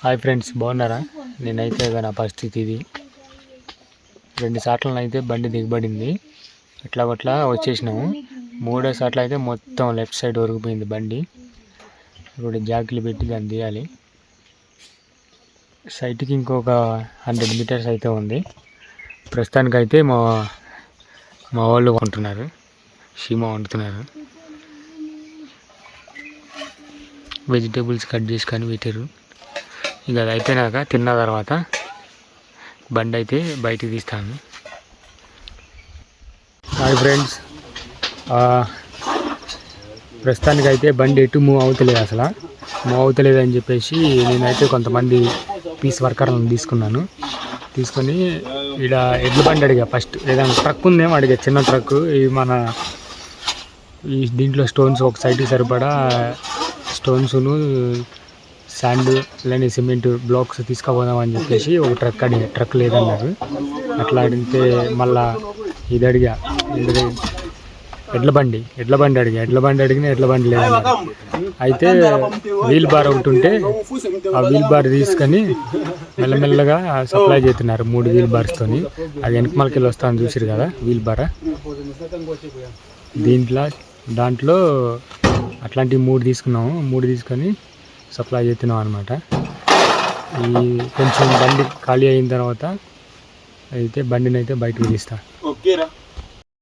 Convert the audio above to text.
Hi friends, బాగున్నారా? నేనైతే నా పరిస్థితి ఇది. 2 సార్లనైతే బండి దిగబడింది. ఎట్లా వచ్చేసినాము. 3వ సార్లు అయితే మొత్తం లెఫ్ట్ సైడ్ ఒరిగిపోయింది బండి. ఇప్పుడు జాకీలు పెట్టి దాన్ని తీయాలి. సైట్కి ఇంకొక 100 మీటర్స్ అయితే ఉంది. ప్రస్తుతానికైతే మా వాళ్ళు వండుతున్నారు, షీమా వండుతున్నారు. వెజిటేబుల్స్ కట్ చేసుకొని పెట్టారు. ఇక అది అయిపోయినాక తిన్న తర్వాత బండి అయితే బయటికి తీస్తాను. హాయ్ ఫ్రెండ్స్, ప్రస్తుతానికైతే బండి ఎటు మూవ్ అవుతలేదు. అసలు మూవ్ అవుతలేదు అని చెప్పేసి నేనైతే కొంతమంది పీస్ వర్కర్లను తీసుకొని ఇక్కడ ఎడ్ల బండి అడిగా. ఫస్ట్ ఏదైనా ట్రక్ ఉందేమో అడిగా, చిన్న ట్రక్. ఈ దీంట్లో స్టోన్స్ ఒక సైడ్కి సరిపడా స్టోన్సును, శాండ్ లేని సిమెంట్ బ్లాక్స్ తీసుకుపోదామని చెప్పేసి ఒక ట్రక్ లేదన్నారు. అట్లా అడిగితే మళ్ళా ఇది అడిగా, ఎడ్ల బండి అడిగిన ఎడ్ల బండి లేదన్నారు. అయితే వీల్ బార్ ఒకటి ఉంటే ఆ వీల్ బార్ తీసుకొని మెల్లమెల్లగా సప్లై చేస్తున్నారు 3 వీల్ బార్స్తోని. అది వెనకమలకెళ్ళి వస్తాను చూసారు కదా వీల్ బార్. దాంట్లో అట్లాంటివి 3 తీసుకున్నాము. 3 తీసుకొని సప్లై చేస్తున్నాం అనమాట. ఈ కొంచెం బండి ఖాళీ అయిన తర్వాత అయితే బండిని అయితే బయటకు తీస్తా.